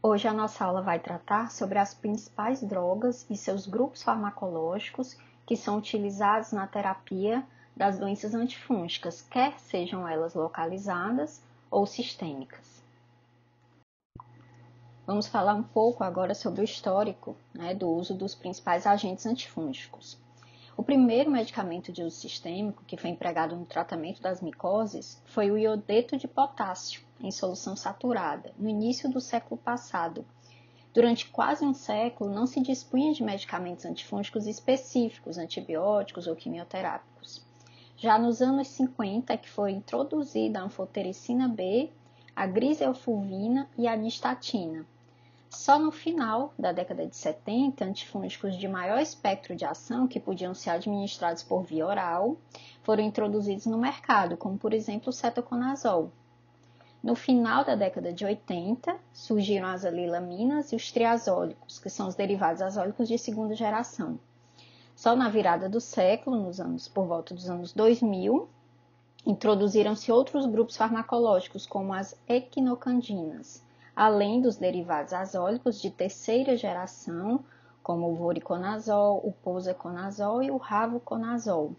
Hoje a nossa aula vai tratar sobre as principais drogas e seus grupos farmacológicos que são utilizados na terapia das doenças antifúngicas, quer sejam elas localizadas ou sistêmicas. Vamos falar um pouco agora sobre o histórico, do uso dos principais agentes antifúngicos. O primeiro medicamento de uso sistêmico que foi empregado no tratamento das micoses foi o iodeto de potássio, em solução saturada, no início do século passado. Durante quase um século, não se dispunha de medicamentos antifúngicos específicos, antibióticos ou quimioterápicos. Já nos anos 50 é que foi introduzida a anfotericina B, a griselfulvina e a nistatina. Só no final da década de 70, antifúngicos de maior espectro de ação, que podiam ser administrados por via oral, foram introduzidos no mercado, como por exemplo o cetoconazol. No final da década de 80, surgiram as alilaminas e os triazólicos, que são os derivados azólicos de segunda geração. Só na virada do século, por volta dos anos 2000, introduziram-se outros grupos farmacológicos, como as equinocandinas, além dos derivados azólicos de terceira geração, como o voriconazol, o posaconazol e o ravoconazol.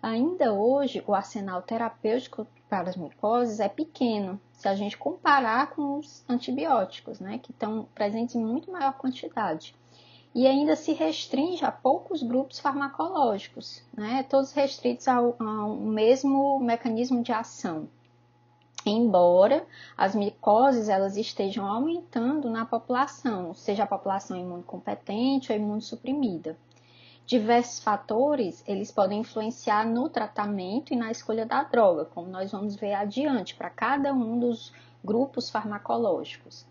Ainda hoje, o arsenal terapêutico para as micoses é pequeno, se a gente comparar com os antibióticos, que estão presentes em muito maior quantidade. E ainda se restringe a poucos grupos farmacológicos, todos restritos ao mesmo mecanismo de ação. Embora as micoses elas estejam aumentando na população, seja a população imunocompetente ou imunossuprimida. Diversos fatores eles podem influenciar no tratamento e na escolha da droga, como nós vamos ver adiante, para cada um dos grupos farmacológicos.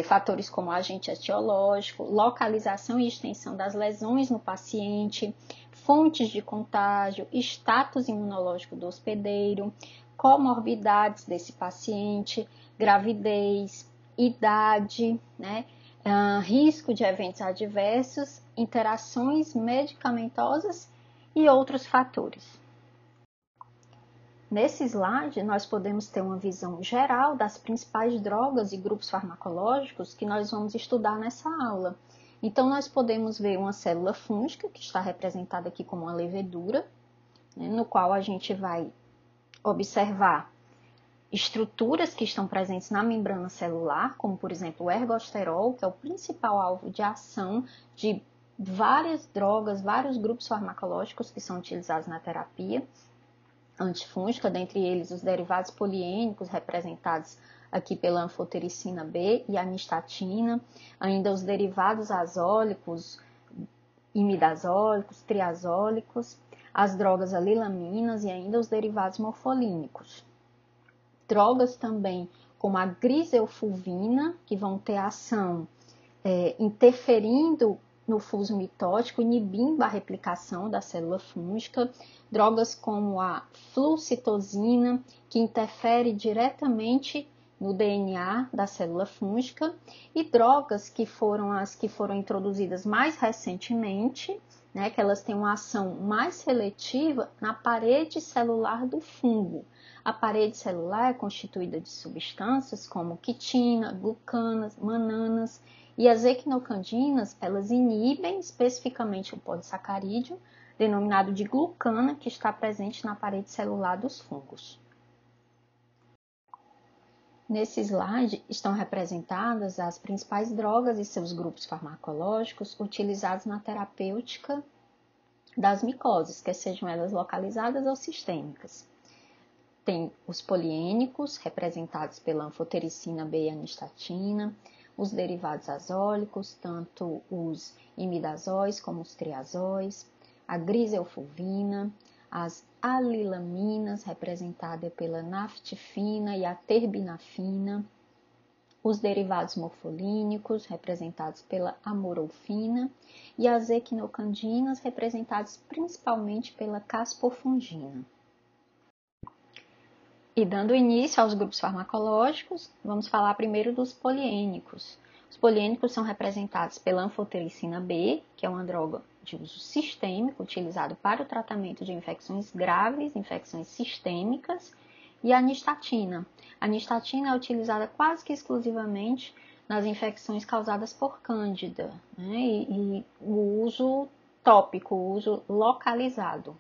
Fatores como agente etiológico, localização e extensão das lesões no paciente, fontes de contágio, status imunológico do hospedeiro, comorbidades desse paciente, gravidez, idade, risco de eventos adversos, interações medicamentosas e outros fatores. Nesse slide, nós podemos ter uma visão geral das principais drogas e grupos farmacológicos que nós vamos estudar nessa aula. Então, nós podemos ver uma célula fúngica, que está representada aqui como uma levedura, no qual a gente vai observar estruturas que estão presentes na membrana celular, como por exemplo o ergosterol, que é o principal alvo de ação de várias drogas, vários grupos farmacológicos que são utilizados na terapia antifúngica, dentre eles os derivados poliênicos, representados aqui pela anfotericina B e a nistatina, ainda os derivados azólicos, imidazólicos, triazólicos, as drogas alilaminas e ainda os derivados morfolínicos. Drogas também como a griselfulvina, que vão ter ação interferindo no fuso mitótico, inibindo a replicação da célula fúngica. Drogas como a flucitosina, que interfere diretamente no DNA da célula fúngica. E drogas que foram as que foram introduzidas mais recentemente, que elas têm uma ação mais seletiva na parede celular do fungo. A parede celular é constituída de substâncias como quitina, glucanas, mananas, e as equinocandinas, elas inibem especificamente o polissacarídeo, denominado de glucana, que está presente na parede celular dos fungos. Nesse slide estão representadas as principais drogas e seus grupos farmacológicos utilizados na terapêutica das micoses, quer sejam elas localizadas ou sistêmicas. Tem os poliênicos, representados pela anfotericina B e a nistatina, os derivados azólicos, tanto os imidazóis como os triazóis, a griselfulvina, as alilaminas, representada pela naftifina e a terbinafina, os derivados morfolínicos, representados pela amorolfina, e as equinocandinas, representadas principalmente pela caspofungina. E dando início aos grupos farmacológicos, vamos falar primeiro dos poliênicos. Os poliênicos são representados pela anfotericina B, que é uma droga de uso sistêmico, utilizado para o tratamento de infecções graves, infecções sistêmicas, e a nistatina. A nistatina é utilizada quase que exclusivamente nas infecções causadas por Cândida, né? E o uso tópico, o uso localizado.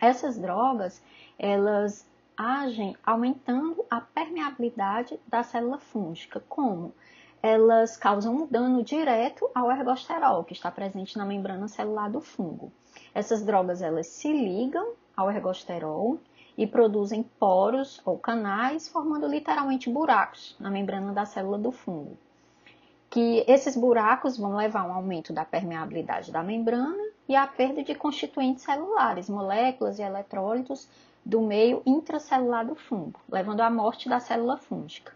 Essas drogas, elas agem aumentando a permeabilidade da célula fúngica. Como? Elas causam um dano direto ao ergosterol, que está presente na membrana celular do fungo. Essas drogas, elas se ligam ao ergosterol e produzem poros ou canais, formando literalmente buracos na membrana da célula do fungo. Que esses buracos vão levar a um aumento da permeabilidade da membrana e à perda de constituintes celulares, moléculas e eletrólitos do meio intracelular do fungo, levando à morte da célula fúngica.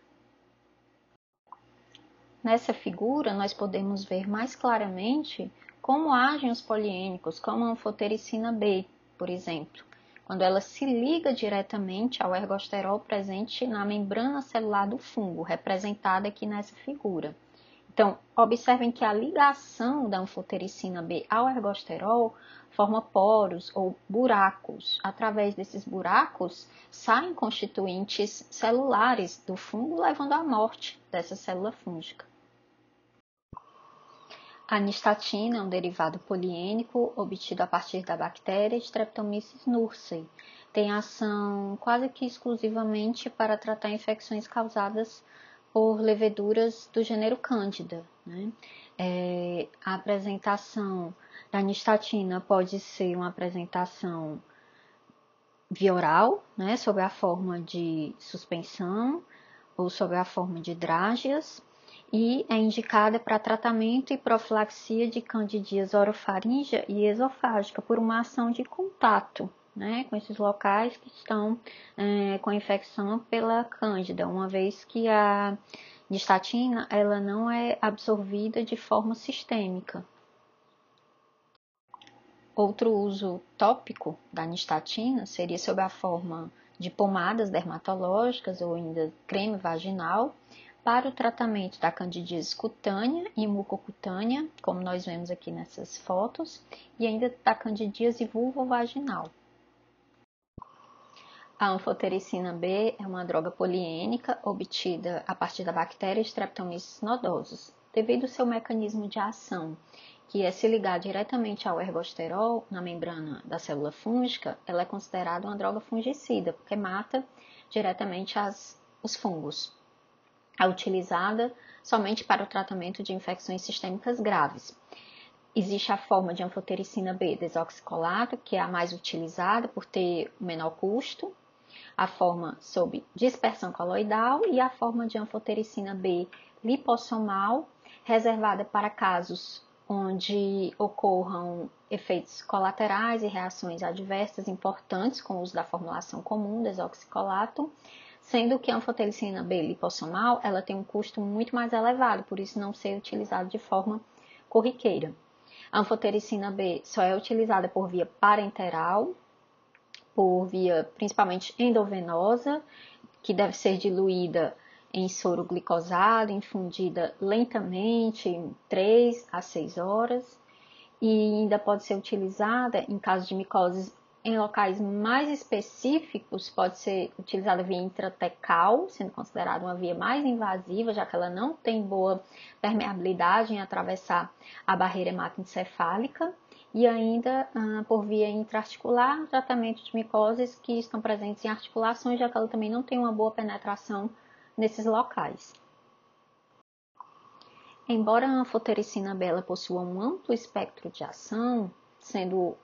Nessa figura, nós podemos ver mais claramente como agem os poliênicos, como a anfotericina B, por exemplo, quando ela se liga diretamente ao ergosterol presente na membrana celular do fungo, representada aqui nessa figura. Então, observem que a ligação da anfotericina B ao ergosterol forma poros ou buracos. Através desses buracos, saem constituintes celulares do fungo, levando à morte dessa célula fúngica. A nistatina é um derivado poliênico obtido a partir da bactéria Streptomyces nursei. Tem ação quase que exclusivamente para tratar infecções causadas por leveduras do gênero Cândida, né? A apresentação da nistatina pode ser uma apresentação via oral, né, sob a forma de suspensão ou sob a forma de drágeas, e é indicada para tratamento e profilaxia de candidíase orofaríngea e esofágica por uma ação de contato, né, com esses locais que estão com infecção pela cândida, uma vez que a nistatina ela não é absorvida de forma sistêmica. Outro uso tópico da nistatina seria sob a forma de pomadas dermatológicas ou ainda creme vaginal para o tratamento da candidíase cutânea e mucocutânea, como nós vemos aqui nessas fotos, e ainda da candidíase vulvovaginal. A anfotericina B é uma droga poliênica obtida a partir da bactéria Streptomyces nodosus. Devido ao seu mecanismo de ação, que é se ligar diretamente ao ergosterol na membrana da célula fúngica, ela é considerada uma droga fungicida, porque mata diretamente os fungos. É utilizada somente para o tratamento de infecções sistêmicas graves. Existe a forma de anfotericina B desoxicolato, que é a mais utilizada por ter o menor custo, a forma sob dispersão coloidal e a forma de anfotericina B lipossomal, reservada para casos onde ocorram efeitos colaterais e reações adversas importantes com o uso da formulação comum, desoxicolato, sendo que a anfotericina B lipossomal ela tem um custo muito mais elevado, por isso não ser utilizado de forma corriqueira. A anfotericina B só é utilizada por via parenteral, por via principalmente endovenosa, que deve ser diluída em soro glicosado, infundida lentamente em 3 a 6 horas, e ainda pode ser utilizada em caso de micoses em locais mais específicos, pode ser utilizada via intratecal, sendo considerada uma via mais invasiva, já que ela não tem boa permeabilidade em atravessar a barreira hematoencefálica, e ainda por via intraarticular, no tratamento de micoses que estão presentes em articulações, já que ela também não tem uma boa penetração nesses locais. Embora a anfotericina B possua um amplo espectro de ação, sendo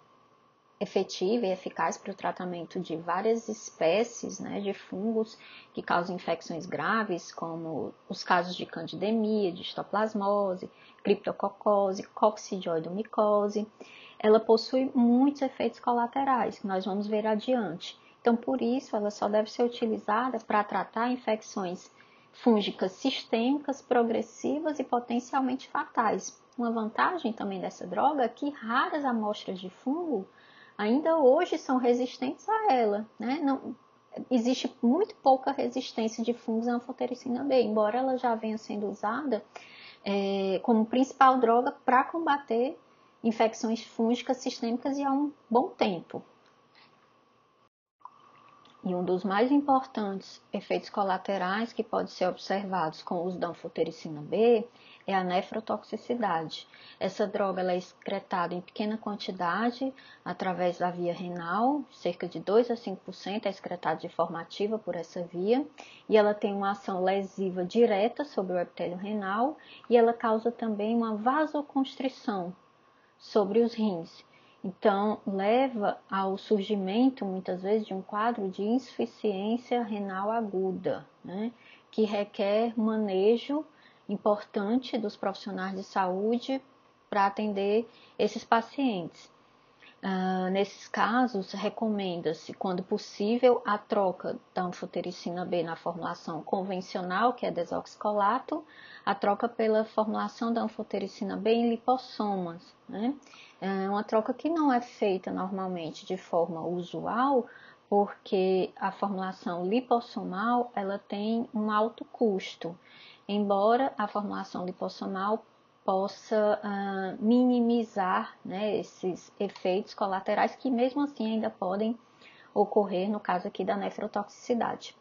efetiva e eficaz para o tratamento de várias espécies, né, de fungos que causam infecções graves, como os casos de candidemia, de histoplasmose, criptococose, coccidioidomicose, ela possui muitos efeitos colaterais, que nós vamos ver adiante. Então, por isso, ela só deve ser utilizada para tratar infecções fúngicas sistêmicas, progressivas e potencialmente fatais. Uma vantagem também dessa droga é que raras amostras de fungo ainda hoje são resistentes a ela, né? Não, existe muito pouca resistência de fungos à anfotericina B, embora ela já venha sendo usada como principal droga para combater infecções fúngicas sistêmicas e há um bom tempo. E um dos mais importantes efeitos colaterais que pode ser observados com o uso da anfotericina B é a nefrotoxicidade. Essa droga ela é excretada em pequena quantidade através da via renal, cerca de 2 a 5% é excretada de forma ativa por essa via, e ela tem uma ação lesiva direta sobre o epitélio renal e ela causa também uma vasoconstrição sobre os rins. Então, leva ao surgimento, muitas vezes, de um quadro de insuficiência renal aguda, né, que requer manejo importante dos profissionais de saúde para atender esses pacientes. Nesses casos, recomenda-se, quando possível, a troca da anfotericina B na formulação convencional, que é desoxicolato, a troca pela formulação da anfotericina B em lipossomas, né? É uma troca que não é feita normalmente de forma usual, porque a formulação lipossomal ela tem um alto custo, embora a formulação lipossomal possa minimizar, né, esses efeitos colaterais que mesmo assim ainda podem ocorrer no caso aqui da nefrotoxicidade.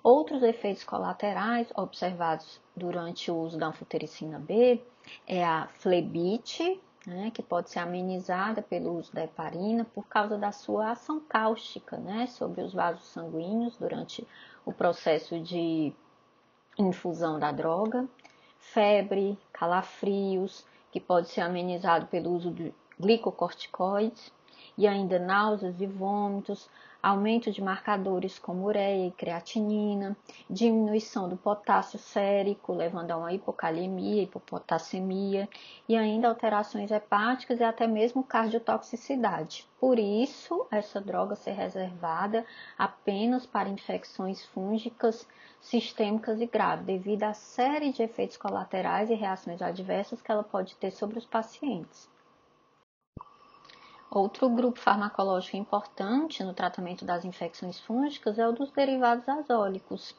Outros efeitos colaterais observados durante o uso da anfotericina B é a flebite, né, que pode ser amenizada pelo uso da heparina por causa da sua ação cáustica, né, sobre os vasos sanguíneos durante o processo de infusão da droga. Febre, calafrios, que pode ser amenizado pelo uso de glicocorticoides, e ainda náuseas e vômitos, aumento de marcadores como ureia e creatinina, diminuição do potássio sérico, levando a uma hipocalemia, hipopotassemia, e ainda alterações hepáticas e até mesmo cardiotoxicidade. Por isso, essa droga ser reservada apenas para infecções fúngicas sistêmicas e graves, devido à série de efeitos colaterais e reações adversas que ela pode ter sobre os pacientes. Outro grupo farmacológico importante no tratamento das infecções fúngicas é o dos derivados azólicos.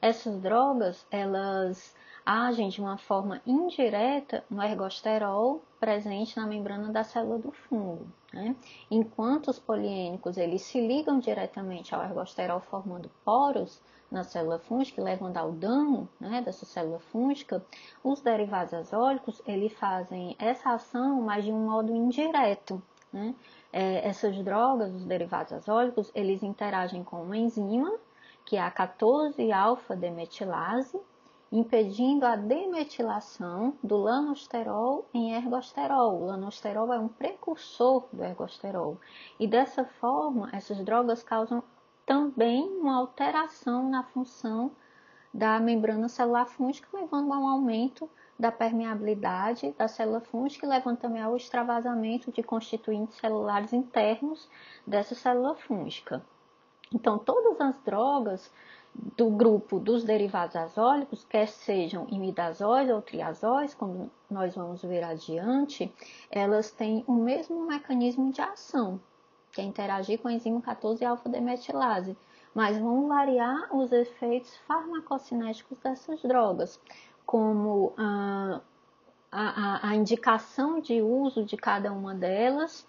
Essas drogas, elas agem de uma forma indireta no ergosterol presente na membrana da célula do fungo, né? Enquanto os poliênicos eles se ligam diretamente ao ergosterol formando poros na célula fúngica, levando ao dano, né, dessa célula fúngica, os derivados azólicos eles fazem essa ação, mas de um modo indireto, né? Essas drogas, os derivados azólicos, eles interagem com uma enzima, que é a 14-alfa-demetilase, impedindo a demetilação do lanosterol em ergosterol. O lanosterol é um precursor do ergosterol. E dessa forma, essas drogas causam também uma alteração na função da membrana celular fúngica, levando a um aumento da permeabilidade da célula fúngica e levando também ao extravasamento de constituintes celulares internos dessa célula fúngica. Então, todas as drogas do grupo dos derivados azólicos, quer sejam imidazóis ou triazóis, como nós vamos ver adiante, elas têm o mesmo mecanismo de ação, que é interagir com a enzima 14-alfa-demetilase, mas vão variar os efeitos farmacocinéticos dessas drogas, como a indicação de uso de cada uma delas,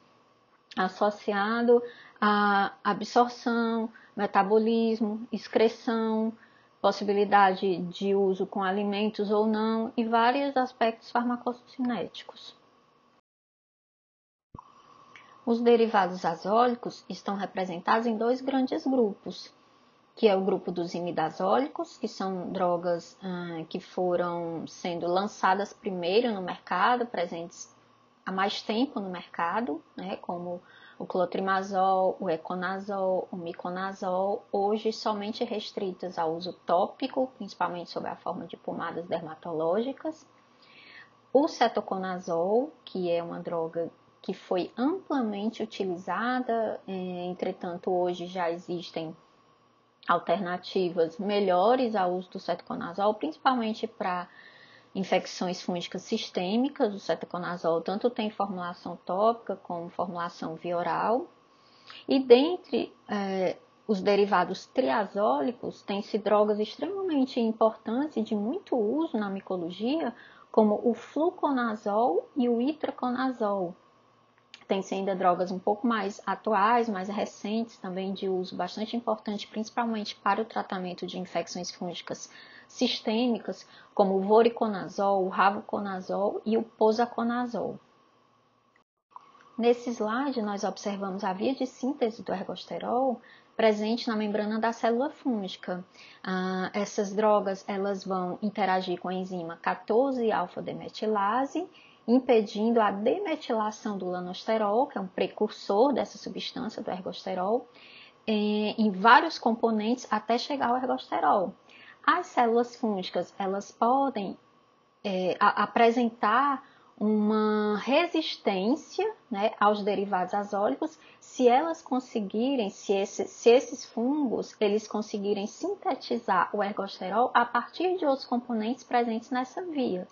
associado à absorção, metabolismo, excreção, possibilidade de uso com alimentos ou não, e vários aspectos farmacocinéticos. Os derivados azólicos estão representados em dois grandes grupos, que é o grupo dos imidazólicos, que são drogas que foram sendo lançadas primeiro no mercado, presentes há mais tempo no mercado, né, como o clotrimazol, o econazol, o miconazol, hoje somente restritas ao uso tópico, principalmente sob a forma de pomadas dermatológicas. O cetoconazol, que é uma droga que foi amplamente utilizada, entretanto hoje já existem alternativas melhores ao uso do cetoconazol, principalmente para infecções fúngicas sistêmicas. O cetoconazol tanto tem formulação tópica como formulação via oral. E dentre os derivados triazólicos, tem-se drogas extremamente importantes e de muito uso na micologia, como o fluconazol e o itraconazol. Tem-se ainda drogas um pouco mais atuais, mais recentes, também de uso bastante importante, principalmente para o tratamento de infecções fúngicas sistêmicas, como o voriconazol, o ravuconazol e o posaconazol. Nesse slide, nós observamos a via de síntese do ergosterol presente na membrana da célula fúngica. Essas drogas elas vão interagir com a enzima 14-alfa-demetilase, impedindo a demetilação do lanosterol, que é um precursor dessa substância, do ergosterol, em vários componentes até chegar ao ergosterol. As células fúngicas elas podem apresentar uma resistência, né, aos derivados azólicos se elas conseguirem, se esses fungos eles conseguirem sintetizar o ergosterol a partir de outros componentes presentes nessa via.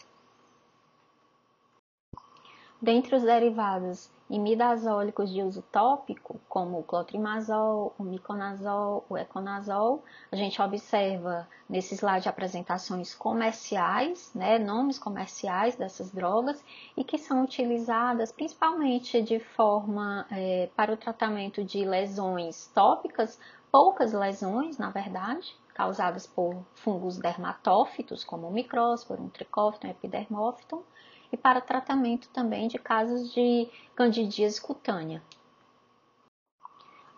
Dentre os derivados imidazólicos de uso tópico, como o clotrimazol, o miconazol, o econazol, a gente observa nesse slide apresentações comerciais, né, nomes comerciais dessas drogas e que são utilizadas principalmente de forma para o tratamento de lesões tópicas, poucas lesões, na verdade, causadas por fungos dermatófitos, como o micrósporo, tricófiton, epidermófiton, e para tratamento também de casos de candidíase cutânea.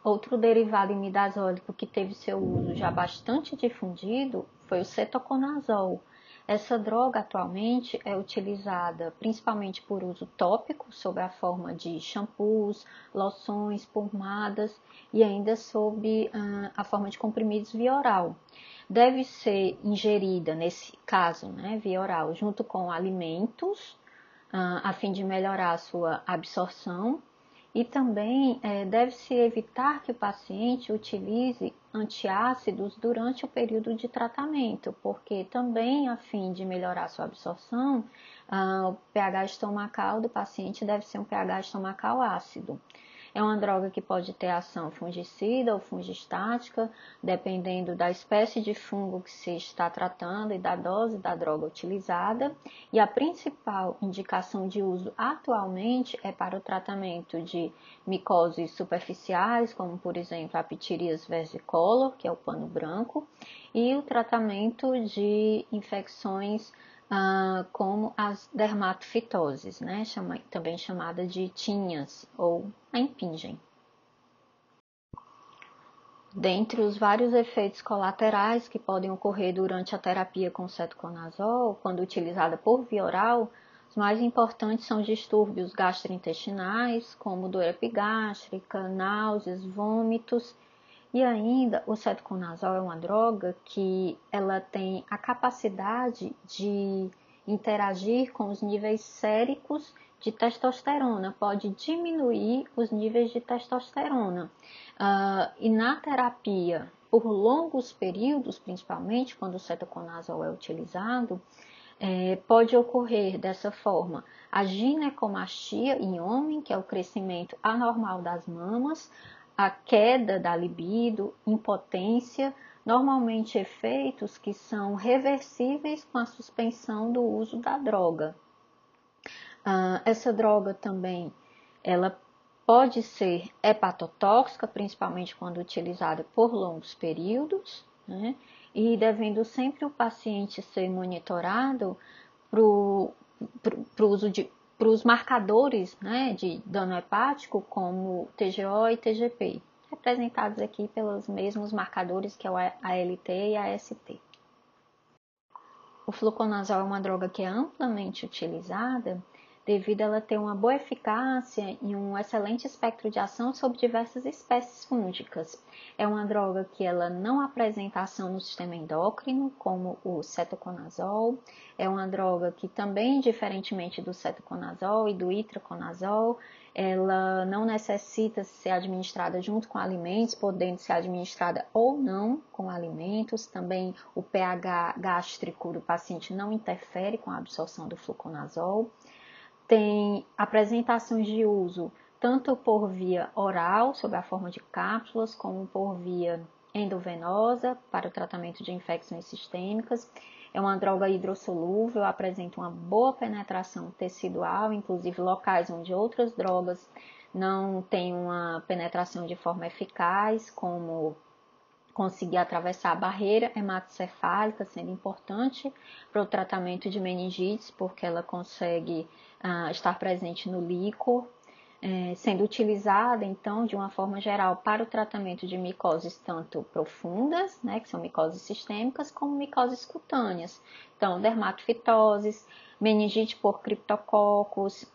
Outro derivado imidazólico que teve seu uso já bastante difundido foi o cetoconazol. Essa droga atualmente é utilizada principalmente por uso tópico, sob a forma de shampoos, loções, pomadas e ainda sob a forma de comprimidos via oral. Deve ser ingerida, nesse caso, né, via oral, junto com alimentos, a fim de melhorar a sua absorção. E também deve-se evitar que o paciente utilize antiácidos durante o período de tratamento, porque também, a fim de melhorar a sua absorção, o pH estomacal do paciente deve ser um pH estomacal ácido. É uma droga que pode ter ação fungicida ou fungistática, dependendo da espécie de fungo que se está tratando e da dose da droga utilizada. E a principal indicação de uso atualmente é para o tratamento de micoses superficiais, como por exemplo a pitiríase versicolor, que é o pano branco, e o tratamento de infecções como as dermatofitoses, né, também chamada de tinhas ou a impingem. Dentre os vários efeitos colaterais que podem ocorrer durante a terapia com cetoconazol, quando utilizada por via oral, os mais importantes são os distúrbios gastrointestinais, como dor epigástrica, náuseas, vômitos. E ainda, o cetoconazol é uma droga que ela tem a capacidade de interagir com os níveis séricos de testosterona, pode diminuir os níveis de testosterona. E na terapia, por longos períodos, principalmente quando o cetoconazol é utilizado, pode ocorrer dessa forma a ginecomastia em homem, que é o crescimento anormal das mamas, a queda da libido, impotência, normalmente efeitos que são reversíveis com a suspensão do uso da droga. Essa droga também, ela pode ser hepatotóxica, principalmente quando utilizada por longos períodos, né? E devendo sempre o paciente ser monitorado para o uso para os marcadores, né, de dano hepático, como TGO e TGP, representados aqui pelos mesmos marcadores que é o ALT e a AST. O fluconazol é uma droga que é amplamente utilizada devido a ela ter uma boa eficácia e um excelente espectro de ação sobre diversas espécies fúngicas. É uma droga que ela não apresenta ação no sistema endócrino, como o cetoconazol. É uma droga que também, diferentemente do cetoconazol e do itraconazol, ela não necessita ser administrada junto com alimentos, podendo ser administrada ou não com alimentos. Também o pH gástrico do paciente não interfere com a absorção do fluconazol. Tem apresentações de uso tanto por via oral, sob a forma de cápsulas, como por via endovenosa, para o tratamento de infecções sistêmicas. É uma droga hidrossolúvel, apresenta uma boa penetração tecidual, inclusive locais onde outras drogas não tem uma penetração de forma eficaz, como conseguir atravessar a barreira hematocefálica, sendo importante para o tratamento de meningites, porque ela consegue estar presente no líquor, sendo utilizada, então, de uma forma geral, para o tratamento de micoses tanto profundas, né, que são micoses sistêmicas, como micoses cutâneas. Então, dermatofitoses, meningite por criptococos,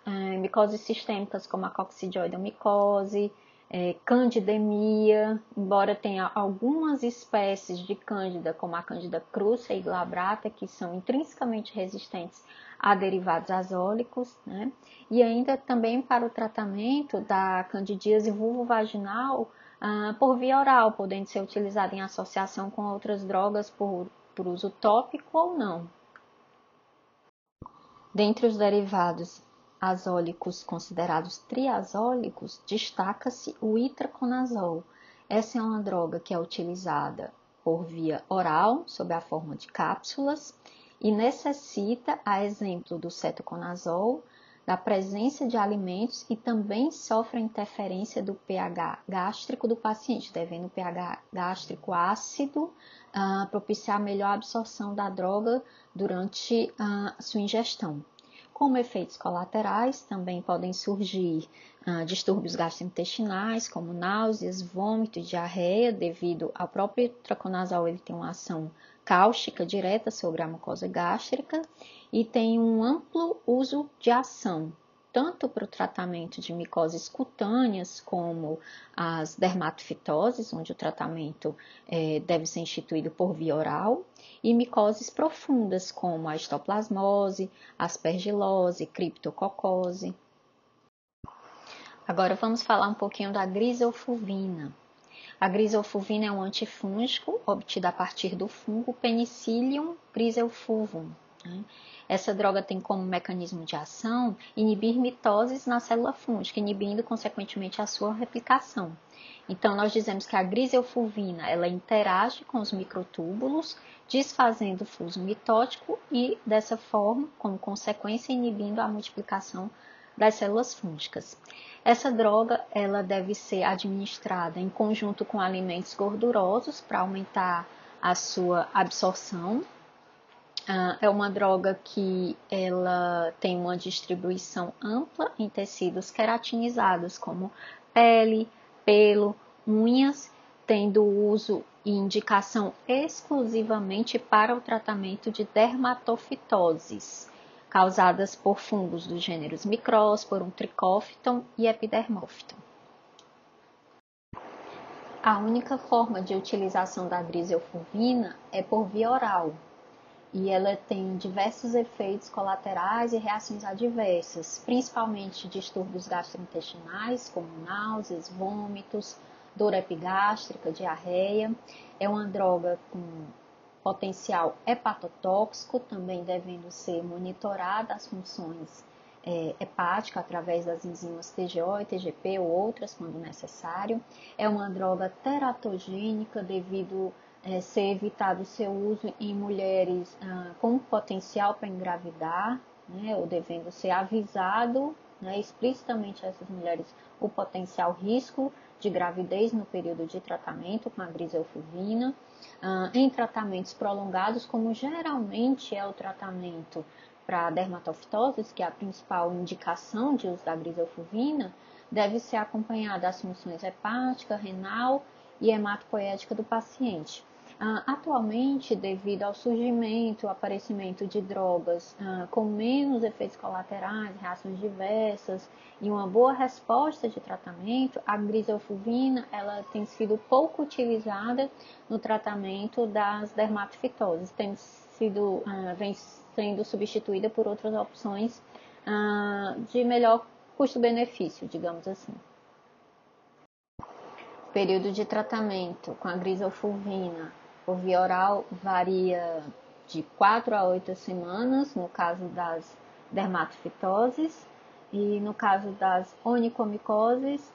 micoses sistêmicas como a coccidioidomicose, candidemia, embora tenha algumas espécies de cândida, como a cândida crúcea e glabrata, que são intrinsecamente resistentes a derivados azólicos, né? E ainda também para o tratamento da candidíase vulvovaginal por via oral, podendo ser utilizada em associação com outras drogas por uso tópico ou não. Dentre os derivados azólicos considerados triazólicos, destaca-se o itraconazol. Essa é uma droga que é utilizada por via oral, sob a forma de cápsulas, e necessita, a exemplo do cetoconazol, da presença de alimentos e também sofre a interferência do pH gástrico do paciente, devendo o pH gástrico ácido propiciar melhor absorção da droga durante a sua ingestão. Como efeitos colaterais, também podem surgir distúrbios gastrointestinais, como náuseas, vômito e diarreia, devido ao próprio itraconazol, ele tem uma ação cáustica direta sobre a mucosa gástrica e tem um amplo uso de ação, tanto para o tratamento de micoses cutâneas, como as dermatofitoses, onde o tratamento deve ser instituído por via oral, e micoses profundas, como a histoplasmose, aspergilose, criptococose. Agora vamos falar um pouquinho da griselfulvina. A griselfulvina é um antifúngico obtido a partir do fungo Penicillium griselfulvum. Essa droga tem como mecanismo de ação inibir mitoses na célula fúngica, inibindo consequentemente a sua replicação. Então, nós dizemos que a griselfulvina ela interage com os microtúbulos, desfazendo o fuso mitótico e, dessa forma, como consequência, inibindo a multiplicação das células fúngicas. Essa droga ela deve ser administrada em conjunto com alimentos gordurosos para aumentar a sua absorção. É uma droga que ela tem uma distribuição ampla em tecidos queratinizados, como pele, pelo, unhas, tendo uso e indicação exclusivamente para o tratamento de dermatofitoses, causadas por fungos dos gêneros Microsporum, Trichophyton e Epidermophyton. A única forma de utilização da griselfulvina é por via oral, e ela tem diversos efeitos colaterais e reações adversas, principalmente distúrbios gastrointestinais, como náuseas, vômitos, dor epigástrica, diarreia. É uma droga com potencial hepatotóxico, também devendo ser monitorada as funções hepáticas através das enzimas TGO e TGP ou outras, quando necessário. É uma droga teratogênica devido ser evitado o seu uso em mulheres com potencial para engravidar, né, ou devendo ser avisado, né, explicitamente a essas mulheres o potencial risco de gravidez no período de tratamento com a griselfulvina. Em tratamentos prolongados, como geralmente é o tratamento para dermatofitoses, que é a principal indicação de uso da griselfulvina, deve ser acompanhada das funções hepática, renal e hematopoética do paciente. Atualmente, devido ao surgimento, ao aparecimento de drogas com menos efeitos colaterais, reações diversas e uma boa resposta de tratamento, a griselfulvina ela tem sido pouco utilizada no tratamento das dermatofitoses, vem sendo substituída por outras opções de melhor custo-benefício, digamos assim. O período de tratamento com a griselfulvina por via oral varia de 4 a 8 semanas, no caso das dermatofitoses, e no caso das onicomicoses,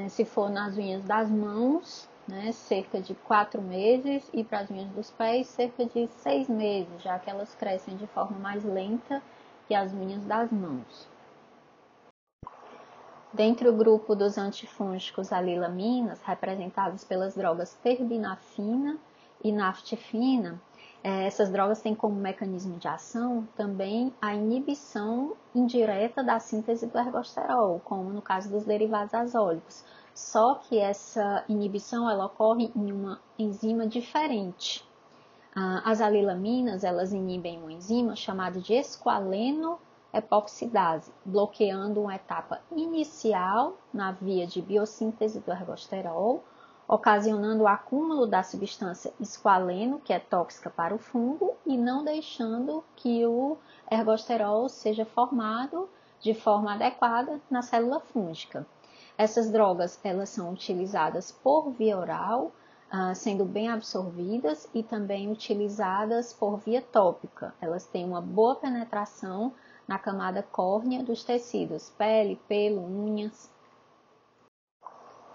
se for nas unhas das mãos, né, cerca de 4 meses, e para as unhas dos pés, cerca de 6 meses, já que elas crescem de forma mais lenta que as unhas das mãos. Dentre o grupo dos antifúngicos alilaminas, representados pelas drogas terbinafina e naftifina, essas drogas têm como mecanismo de ação também a inibição indireta da síntese do ergosterol, como no caso dos derivados azólicos. Só que essa inibição ela ocorre em uma enzima diferente. As alilaminas elas inibem uma enzima chamada de esqualeno-epoxidase, bloqueando uma etapa inicial na via de biossíntese do ergosterol, ocasionando o acúmulo da substância esqualeno, que é tóxica para o fungo, e não deixando que o ergosterol seja formado de forma adequada na célula fúngica. Essas drogas elas são utilizadas por via oral, sendo bem absorvidas e também utilizadas por via tópica. Elas têm uma boa penetração na camada córnea dos tecidos, pele, pelo, unhas.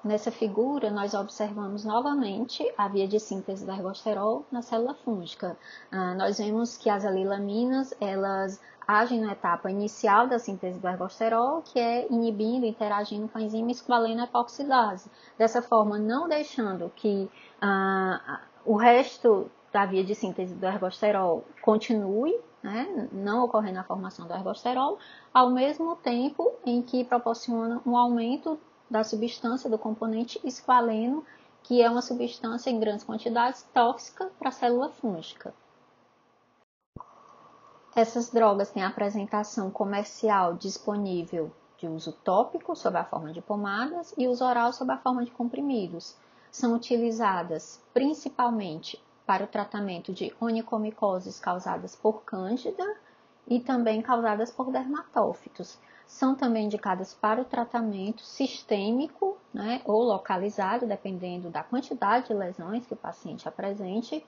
Nessa figura, nós observamos novamente a via de síntese do ergosterol na célula fúngica. Nós vemos que as alilaminas, elas agem na etapa inicial da síntese do ergosterol, que é inibindo, interagindo com a enzima esqualeno-epoxidase. Dessa forma, não deixando que o resto da via de síntese do ergosterol continue, né, não ocorrendo a formação do ergosterol, ao mesmo tempo em que proporciona um aumento da substância do componente esqualeno, que é uma substância em grandes quantidades tóxica para a célula fúngica. Essas drogas têm apresentação comercial disponível de uso tópico, sob a forma de pomadas, e uso oral, sob a forma de comprimidos. São utilizadas principalmente para o tratamento de onicomicoses causadas por cândida e também causadas por dermatófitos. São também indicadas para o tratamento sistêmico, né, ou localizado, dependendo da quantidade de lesões que o paciente apresente,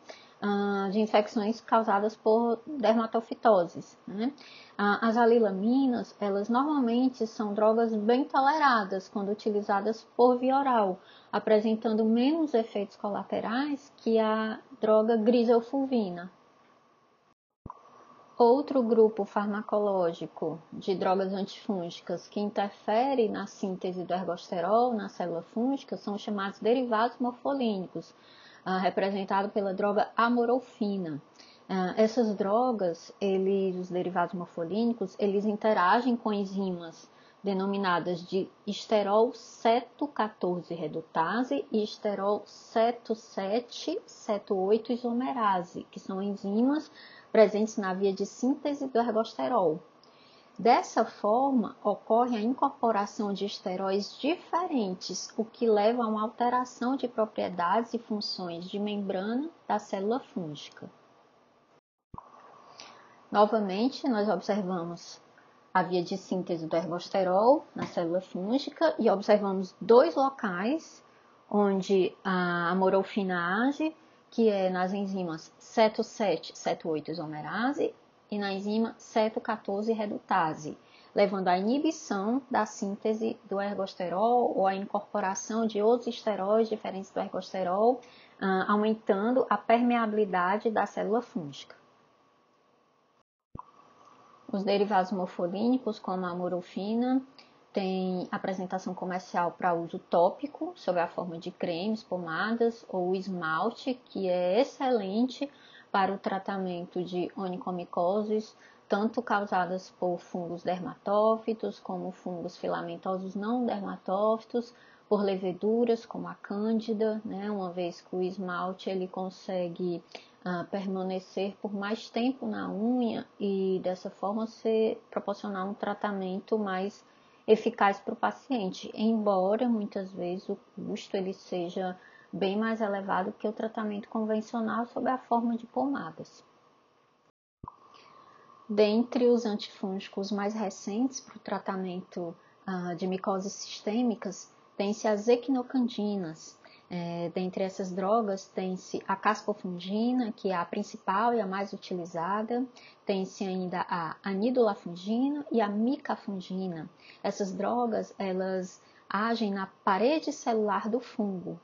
de infecções causadas por dermatofitoses. Né? As alilaminas, elas normalmente são drogas bem toleradas quando utilizadas por via oral, apresentando menos efeitos colaterais que a droga griselfulvina. Outro grupo farmacológico de drogas antifúngicas que interfere na síntese do ergosterol na célula fúngica são os chamados derivados morfolínicos, representado pela droga amorolfina. Essas drogas, os derivados morfolínicos, eles interagem com enzimas denominadas de esterol ceto-14 redutase e esterol ceto-7, ceto-8 isomerase, que são enzimas presentes na via de síntese do ergosterol. Dessa forma, ocorre a incorporação de esteróis diferentes, o que leva a uma alteração de propriedades e funções de membrana da célula fúngica. Novamente, nós observamos a via de síntese do ergosterol na célula fúngica e observamos dois locais onde a amorolfina age, que é nas enzimas ceto-7, ceto-8 isomerase e na enzima ceto-14 redutase, levando à inibição da síntese do ergosterol ou à incorporação de outros esteróis diferentes do ergosterol, aumentando a permeabilidade da célula fúngica. Os derivados morfolínicos, como a amorolfina, tem apresentação comercial para uso tópico, sob a forma de cremes, pomadas ou esmalte, que é excelente para o tratamento de onicomicoses, tanto causadas por fungos dermatófitos, como fungos filamentosos não dermatófitos, por leveduras, como a cândida, né? Uma vez que o esmalte ele consegue permanecer por mais tempo na unha e dessa forma proporcionar um tratamento mais eficaz para o paciente, embora muitas vezes o custo ele seja bem mais elevado que o tratamento convencional sob a forma de pomadas. Dentre os antifúngicos mais recentes para o tratamento de micoses sistêmicas, tem-se as equinocandinas. Dentre essas drogas, tem-se a caspofungina, que é a principal e a mais utilizada, tem-se ainda a anidolafungina e a micafungina. Essas drogas, elas agem na parede celular do fungo.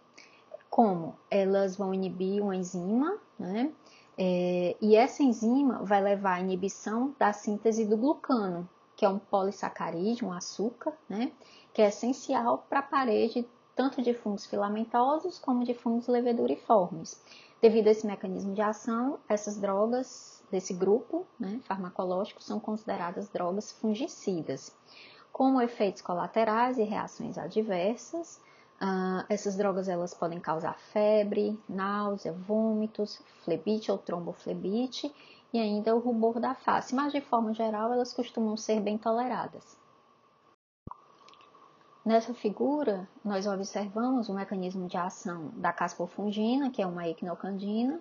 Como? Elas vão inibir uma enzima, né? E essa enzima vai levar à inibição da síntese do glucano. que é um polissacarídeo, um açúcar, né, que é essencial para a parede tanto de fungos filamentosos como de fungos leveduriformes. Devido a esse mecanismo de ação, essas drogas desse grupo, né, farmacológico são consideradas drogas fungicidas. Como efeitos colaterais e reações adversas, essas drogas elas podem causar febre, náusea, vômitos, flebite ou tromboflebite e ainda o rubor da face, mas de forma geral elas costumam ser bem toleradas. Nessa figura, nós observamos o mecanismo de ação da caspofungina, que é uma equinocandina,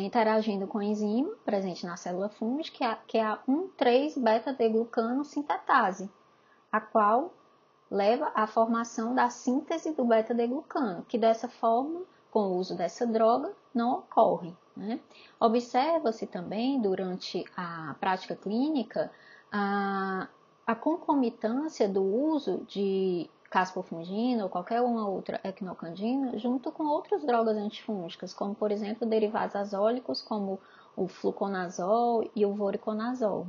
interagindo com a enzima presente na célula fúngica, que é a 1,3-beta-deglucano sintetase, a qual leva à formação da síntese do beta-deglucano, que dessa forma, com o uso dessa droga, não ocorre, né? Observa-se também, durante a prática clínica, a concomitância do uso de caspofungina ou qualquer uma outra equinocandina junto com outras drogas antifúngicas, como, por exemplo, derivados azólicos, como o fluconazol e o voriconazol.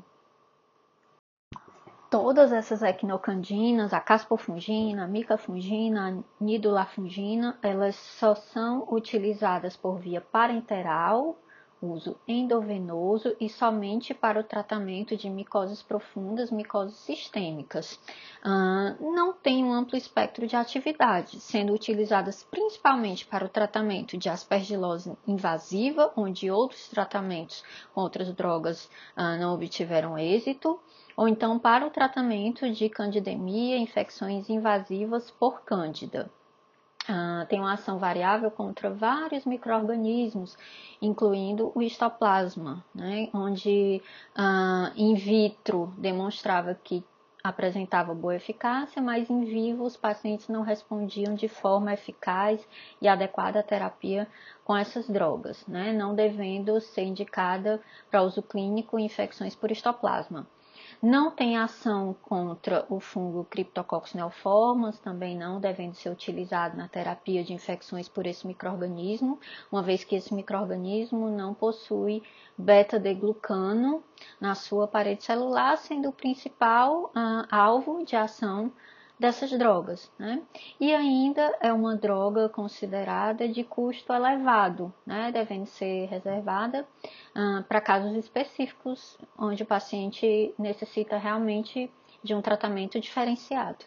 Todas essas equinocandinas, a caspofungina, a micafungina, a nidulafungina, elas só são utilizadas por via parenteral, uso endovenoso e somente para o tratamento de micoses profundas, micoses sistêmicas. Não tem um amplo espectro de atividade, sendo utilizadas principalmente para o tratamento de aspergilose invasiva, onde outros tratamentos com outras drogas não obtiveram êxito, ou então para o tratamento de candidemia, infecções invasivas por cândida. Tem uma ação variável contra vários micro-organismos, incluindo o histoplasma, né, onde in vitro demonstrava que apresentava boa eficácia, mas em vivo os pacientes não respondiam de forma eficaz e adequada à terapia com essas drogas, né, não devendo ser indicada para uso clínico em infecções por histoplasma. Não tem ação contra o fungo Cryptococcus neoformans, também não devendo ser utilizado na terapia de infecções por esse micro-organismo, uma vez que esse micro-organismo não possui beta-deglucano na sua parede celular, sendo o principal alvo de ação dessas drogas, né? E ainda é uma droga considerada de custo elevado, né? Devendo ser reservada para casos específicos, onde o paciente necessita realmente de um tratamento diferenciado.